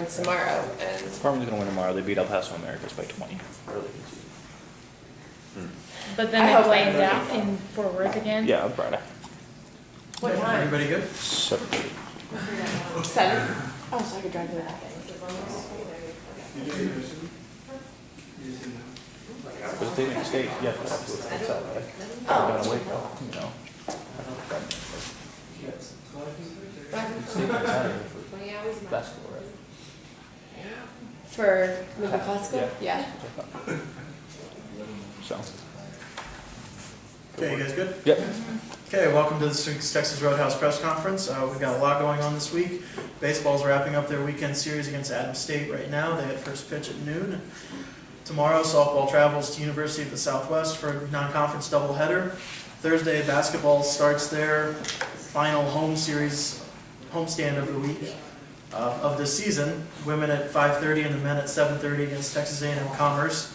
That's tomorrow, and Farming's gonna win tomorrow. They beat El Paso Americas by 20. But then I it hope plays that out in Fort Worth again? Yeah, on Friday. what time? Everybody good? 7:30. 7? Oh, so I could drive to that. But if they make state, yeah, that's what it's out like. Down away, you know. State can decide for basketball, right? For moving classical? Yeah. So, Okay, you guys good? yep. Okay, welcome to this week's Texas Roadhouse press conference. We've got a lot going on this week. Baseball's wrapping up their weekend series against Adams State right now. They had first pitch at noon. Tomorrow, softball travels to University of the Southwest for a non-conference doubleheader. Thursday, basketball starts their final home series, homestand of the week of the season. Women at 5:30 and the men at 7:30 against Texas A&M Commerce.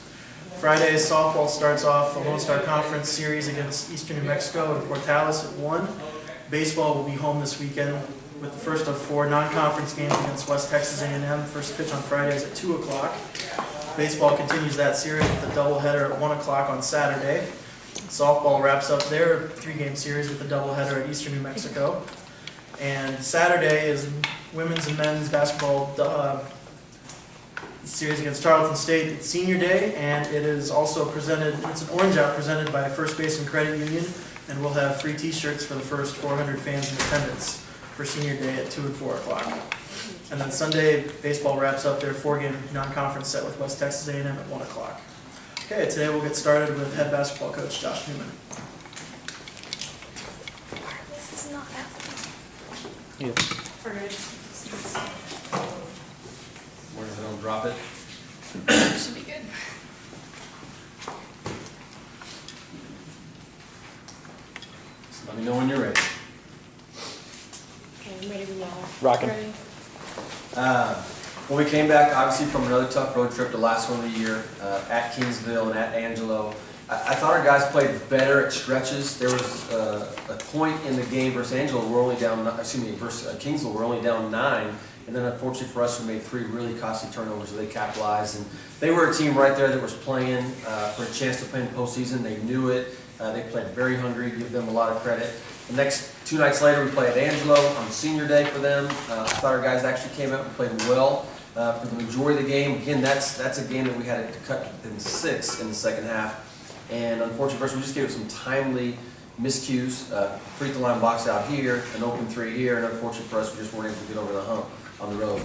Friday, softball starts off the Lone Star Conference series against Eastern New Mexico and Portales at 1. Baseball will be home this weekend with the first of 4 non-conference games against West Texas A&M. First pitch on Friday is at 2 o'clock. Baseball continues that series with a doubleheader at 1 o'clock on Saturday. Softball wraps up their 3-game series with a doubleheader at Eastern New Mexico. And Saturday is women's and men's basketball series against Tarleton State. It's senior day, and it is also presented, it's an orange out presented by First Basin Credit Union, and we'll have free t-shirts for the first 400 fans in attendance for senior day at 2 and 4 o'clock. And then Sunday, baseball wraps up their 4-game non-conference set with West Texas A&M at 1 o'clock. Okay, today we'll get started with head basketball coach Josh Newman. This is not happening. Yeah. Where I don't drop it. Should be good. Just let me know when you're ready. Okay, I'm ready when y'all are. Rocking. Ready? Well, we came back obviously from another tough road trip, the last one of the year, at Kingsville and at Angelo. I thought our guys played better at stretches. There was a point in the game versus Angelo, we're only down, versus Kingsville, we're only down 9. And then unfortunately for us, we made 3 really costly turnovers, so they capitalized. And they were a team right there that was playing for a chance to play in the postseason. They knew it. They played very hungry, give them a lot of credit. The next 2 nights later, we played at Angelo on senior day for them. I thought our guys actually came out and played well for the majority of the game. Again, that's a game that we had to cut within 6 in the second half. And unfortunately for us, we just gave some timely miscues, free throw line box out here, an open 3 here, and unfortunately for us, we just weren't able to get over the hump on the road.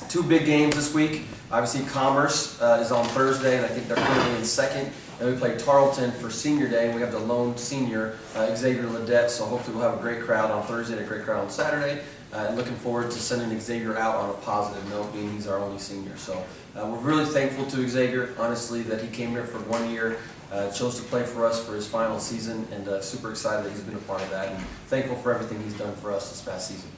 2 big games this week. Obviously, Commerce is on Thursday, and I think they're currently in second. And we play Tarleton for senior day, and we have the lone senior, Xavier Ledette, so hopefully we'll have a great crowd on Thursday and a great crowd on Saturday. And looking forward to sending Xavier out on a positive note, being he's our only senior. So we're really thankful to Xavier, honestly, that he came here for 1 year, chose to play for us for his final season, and super excited that he's been a part of that, and thankful for everything he's done for us this past season.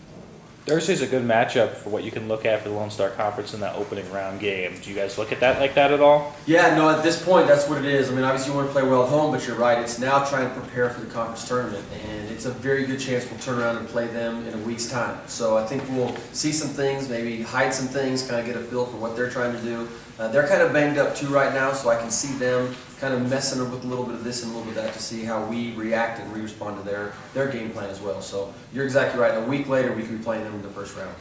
Thursday's a good matchup for what you can look at for the Lone Star Conference in that opening round game. Do you guys look at that like that at all? Yeah, no, at this point, that's what it is. I mean, obviously you want to play well at home, but you're right. It's now trying to prepare for the conference tournament, and it's a very good chance we'll turn around and play them in a week's time. So I think we'll see some things, maybe hide some things, kind of get a feel for what they're trying to do. They're kind of banged up too right now, so I can see them kind of messing with a little bit of this and a little bit of that to see how we react and we respond to their game plan as well. So you're exactly right. A week later, we could be playing them in the first round.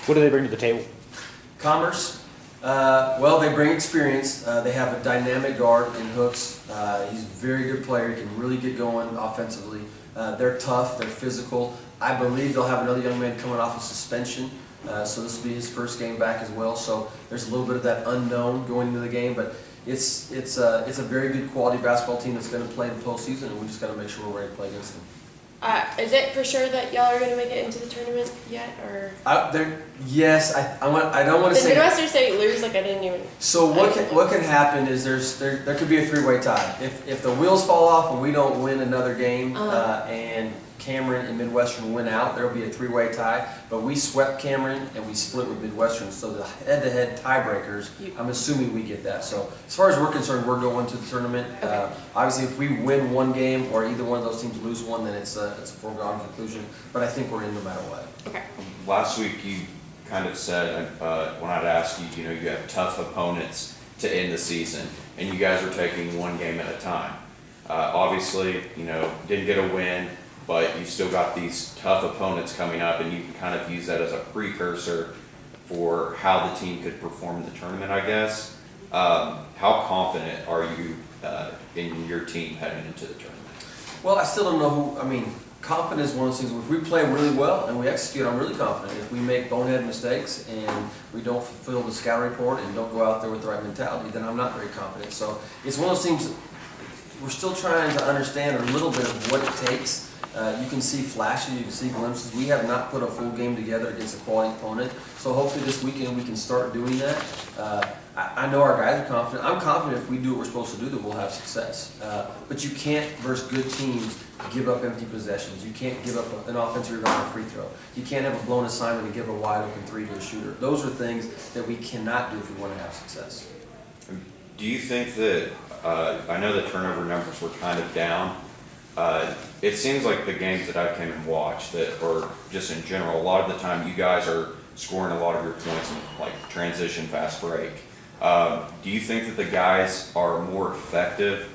What do they bring to the table? Commerce, well, they bring experience. They have a dynamic guard in Hooks. He's a very good player. He can really get going offensively. They're tough. They're physical. I believe they'll have another young man coming off of suspension. So this will be his first game back as well. So there's a little bit of that unknown going into the game, but it's a very good quality basketball team that's going to play in the postseason, and we just got to make sure we're ready to play against them. Is it for sure that y'all are going to make it into the tournament yet, or? Yes, I don't want to Did say. Midwestern State lose? Like I didn't even. So what can happen is there could be a 3-way tie. If the wheels fall off and we don't win another game, and Cameron and Midwestern win out, there will be a 3-way tie. But we swept Cameron and we split with Midwestern, so the head-to-head tiebreakers, I'm assuming we get that. So as far as we're concerned, we're going to the tournament. Okay. Obviously, if we win one game or either one of those teams lose one, then it's a foregone conclusion. But I think we're in no matter what. Okay. Last week you kind of said when I'd asked you, you have tough opponents to end the season, and you guys are taking one game at a time. Obviously, didn't get a win, but you still got these tough opponents coming up, and you can kind of use that as a precursor for how the team could perform in the tournament, I guess. How confident are you in your team heading into the tournament? Well, I still don't know confidence is one of those things. If we play really well and we execute, I'm really confident. If we make bonehead mistakes and we don't fulfill the scouting report and don't go out there with the right mentality, then I'm not very confident. So it's one of those things we're still trying to understand a little bit of what it takes. You can see flashes, you can see glimpses. We have not put a full game together against a quality opponent. So hopefully this weekend we can start doing that. I know our guys are confident. I'm confident if we do what we're supposed to do that we'll have success. But you can't, versus good teams, give up empty possessions. You can't give up an offensive rebound or free throw. You can't have a blown assignment and give a wide open three to a shooter. Those are things that we cannot do if we want to have success. Do you think that, I know the turnover numbers were kind of down. It seems like the games that I've came and watched that, or just in general, a lot of the time you guys are scoring a lot of your points in like transition, fast break. Do you think that the guys are more effective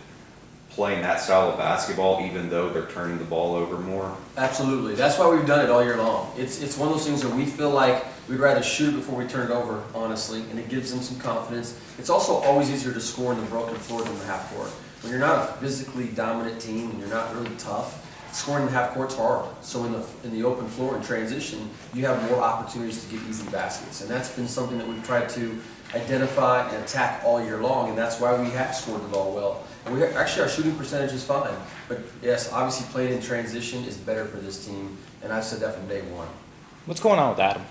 playing that style of basketball even though they're turning the ball over more? Absolutely. That's why we've done it all year long. It's one of those things where we feel like we'd rather shoot before we turn it over, honestly, and it gives them some confidence. It's also always easier to score in the broken floor than the half court. When you're not a physically dominant team and you're not really tough, scoring in the half court's hard. So in the open floor in transition, you have more opportunities to get easy baskets. And that's been something that we've tried to identify and attack all year long, and that's why we have scored the ball well. And actually our shooting percentage is fine. But yes, obviously playing in transition is better for this team, and I've said that from day one. What's going on with Adam?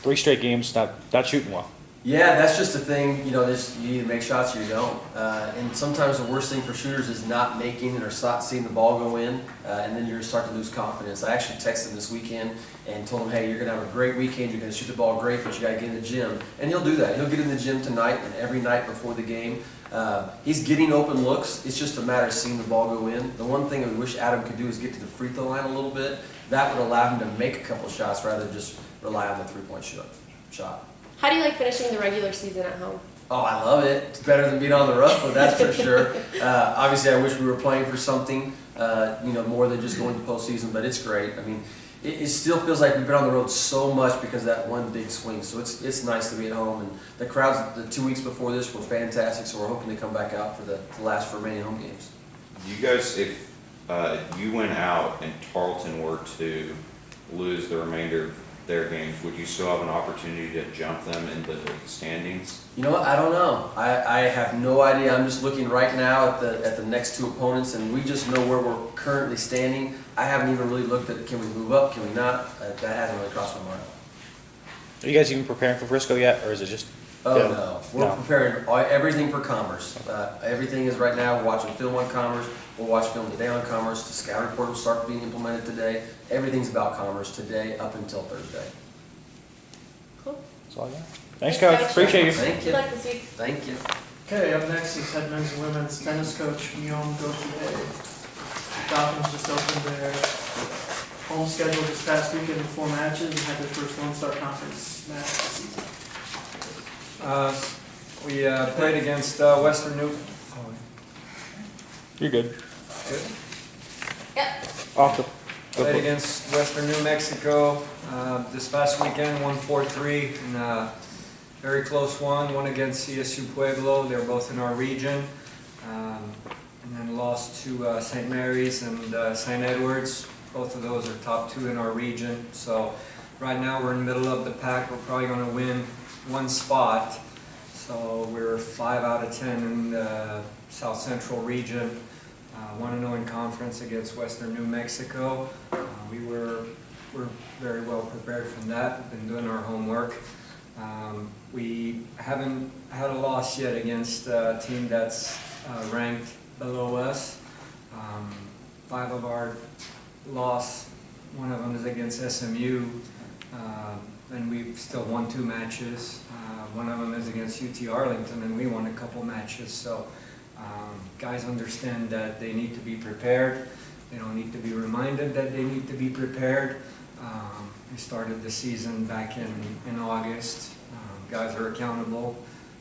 3 straight games, not shooting well. Yeah, that's just the thing. You either make shots or you don't. And sometimes the worst thing for shooters is not making it or seeing the ball go in, and then you start to lose confidence. I actually texted him this weekend and told him, hey, you're going to have a great weekend. You're going to shoot the ball great, but you got to get in the gym. And he'll do that. He'll get in the gym tonight and every night before the game. He's getting open looks. It's just a matter of seeing the ball go in. The one thing we wish Adam could do is get to the free throw line a little bit. That would allow him to make a couple shots rather than just rely on the three-point shot. How do you like finishing the regular season at home? Oh, I love it. It's better than being on the road, but that's for sure. Obviously, I wish we were playing for something, more than just going to postseason, but it's great. I mean, it still feels like we've been on the road so much because of that one big swing. So it's nice to be at home. And the crowds the 2 weeks before this were fantastic, so we're hoping to come back out for the last remaining home games. You guys, if you went out and Tarleton were to lose the remainder of their games, would you still have an opportunity to jump them into the standings? You know what? I don't know. I have no idea. I'm just looking right now at the next 2 opponents, and we just know where we're currently standing. I haven't even really looked at can we move up, can we not? That hasn't really crossed my mind. Are you guys even preparing for Frisco yet, or is it just? Oh Yeah. no, we're preparing everything for Commerce. Everything is right now. We're watching film on Commerce. We'll watch film today on Commerce. The scout report will start being implemented today. Everything's about Commerce today up until Thursday. Cool. That's all I got. Thanks, Coach. Appreciate you. Thank you. Good luck this week. Thank you. Okay, up next is head men's and women's tennis coach Guillaume Gauthier. Falcons just opened their home schedule this past weekend with 4 matches and had their first Lone Star Conference match this season. We played against Western New. You're good. Good. Yep. Awesome. Played against Western New Mexico this past weekend, won 4-3 in a very close one. One against CSU Pueblo. They're both in our region. And then lost to St. Mary's and St. Edwards. Both of those are top 2 in our region. So right now we're in the middle of the pack. We're probably going to win 1 spot. So we're 5 out of 10 in the South Central region. 1-0 in conference against Western New Mexico. We're very well prepared from that. We've been doing our homework. We haven't had a loss yet against a team that's ranked below us. 5 of our loss, 1 of them is against SMU, and we've still won 2 matches. 1 of them is against UT Arlington, and we won a couple matches. So guys understand that they need to be prepared. They don't need to be reminded that they need to be prepared. We started the season back in August. Guys are accountable,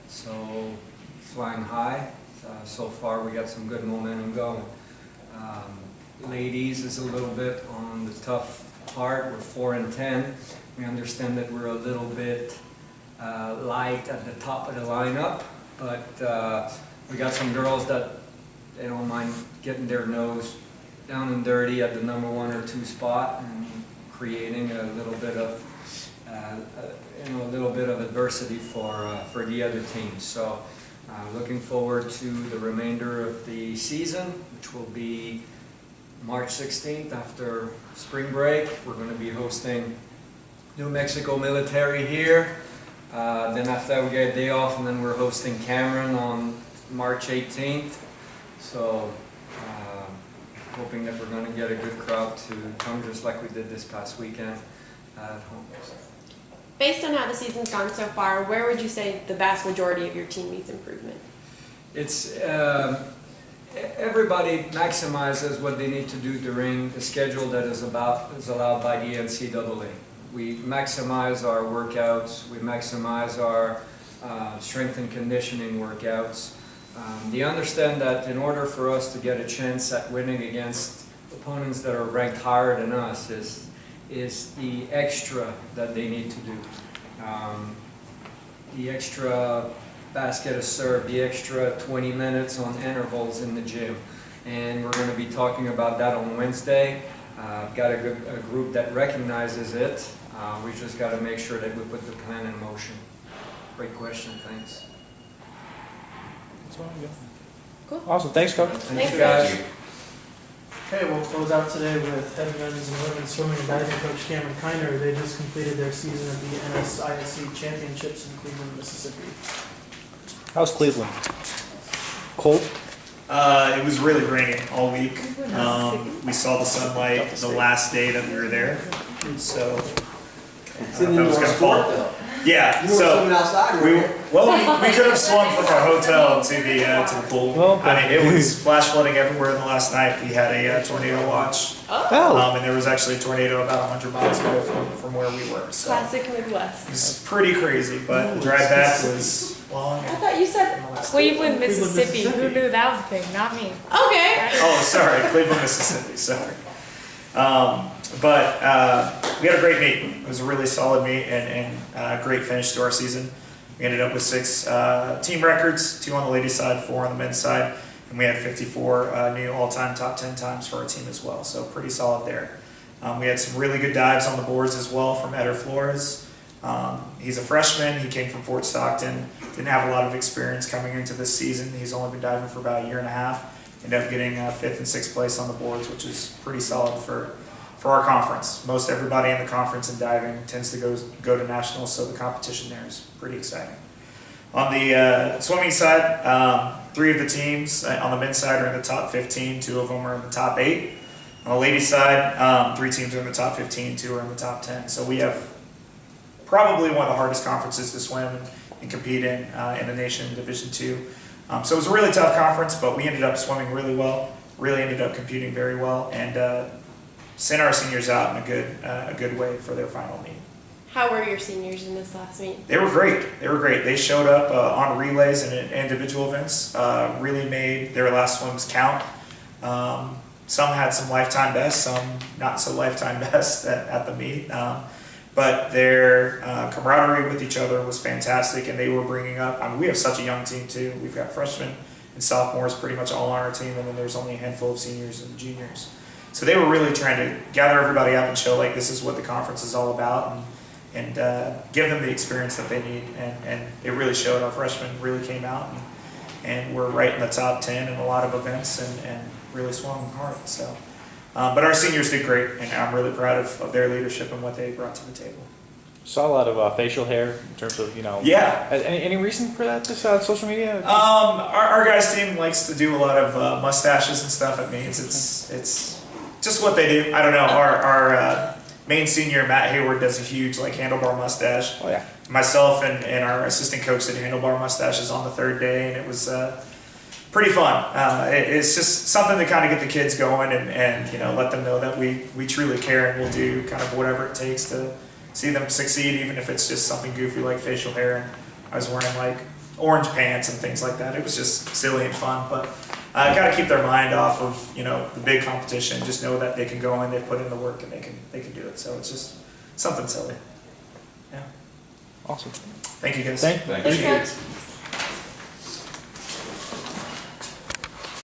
so flying high. So far, we got some good momentum going. Ladies is a little bit on the tough part. We're 4-10. We understand that we're a little bit light at the top of the lineup, but we got some girls that they don't mind getting their nose down and dirty at the number 1 or 2 spot and creating a little bit of adversity for the other teams. So looking forward to the remainder of the season, which will be March 16th after spring break. We're going to be hosting New Mexico Military here. Then after that we get a day off, and then we're hosting Cameron on March 18th. So hoping that we're going to get a good crowd to come, just like we did this past weekend at home. Based on how the season's gone so far, where would you say the vast majority of your team needs improvement? It's everybody maximizes what they need to do during the schedule that is allowed by the NCAA. We maximize our workouts. We maximize our strength and conditioning workouts. They understand that in order for us to get a chance at winning against opponents that are ranked higher than us is the extra that they need to do. The extra basket of serve, the extra 20 minutes on intervals in the gym. And we're going to be talking about that on Wednesday. I've got a group that recognizes it. We just got to make sure that we put the plan in motion. Great question, thanks. That's all I got. Cool. Awesome. Thanks, Coach. Thanks, you guys. Coach. Okay, we'll close out today with head men's and women's swimming and diving coach Cameron Kiner. They just completed their season at the NSISC Championships in Cleveland, Mississippi. How's Cleveland? Cold? It was really raining all week. We saw the sunlight the last day that we were there, so I thought that was gonna fall. Yeah, You were swimming outside, we weren't we could have swum from our hotel to the pool. Well, I mean, it was flash flooding everywhere in the last night. We had a tornado watch, Oh. and there was actually a tornado about 100 miles away from where we were. So Classic Midwest. it was pretty crazy, but the drive back was long. I thought you said, Cleveland, Mississippi. Mississippi. Who knew that was a thing? Not me. okay. Oh, sorry, Cleveland, Mississippi, sorry. But we had a great meet. It was a really solid meet and a great finish to our season. We ended up with 6 team records, 2 on the ladies' side, 4 on the men's side, and we had 54 new all-time top 10 times for our team as well, so pretty solid there. We had some really good dives on the boards as well from Eder Flores. He's a freshman. He came from Fort Stockton. Didn't have a lot of experience coming into this season. He's only been diving for about a year and a half. Ended up getting 5th and 6th place on the boards, which is pretty solid for our conference. Most everybody in the conference in diving tends to go to nationals, so the competition there is pretty exciting. On the swimming side, 3 of the teams on the men's side are in the top 15. 2 of them are in the top 8. On the ladies' side, 3 teams are in the top 15. 2 are in the top 10. So we have probably one of the hardest conferences to swim and compete in the nation in Division II. So it was a really tough conference, but we ended up swimming really well, really ended up competing very well, and sent our seniors out in a good way for their final meet. How were your seniors in this last meet? They were great. They showed up on relays and individual events, really made their last swims count. Some had some lifetime bests, some not so lifetime bests at the meet. But their camaraderie with each other was fantastic, and they were bringing up, I mean, we have such a young team too. We've got freshmen and sophomores pretty much all on our team, and then there's only a handful of seniors and juniors. So they were really trying to gather everybody up and show like this is what the conference is all about, and give them the experience that they need. And it really showed. Our freshmen really came out and were right in the top 10 in a lot of events and really swung hard. So. But our seniors did great, and I'm really proud of their leadership and what they brought to the table. Saw a lot of facial hair in terms of, Yeah. Any reason for that this social media? Our guys' team likes to do a lot of mustaches and stuff at meets. It's just what they do. I don't know. Our main senior, Matt Hayward, does a huge handlebar mustache. Oh, yeah. Myself and our assistant coach did handlebar mustaches on the 3rd day, and it was pretty fun. It's just something to kind of get the kids going and you know, let them know that we truly care and we'll do kind of whatever it takes to see them succeed, even if it's just something goofy like facial hair. And I was wearing like orange pants and things like that. It was just silly and fun, but got to keep their mind off of, you know, the big competition. Just know that they can go in, they've put in the work, and they can do it. So it's just something silly. Yeah. Awesome. Thank you guys. Thank Thank Thanks, you. Coach.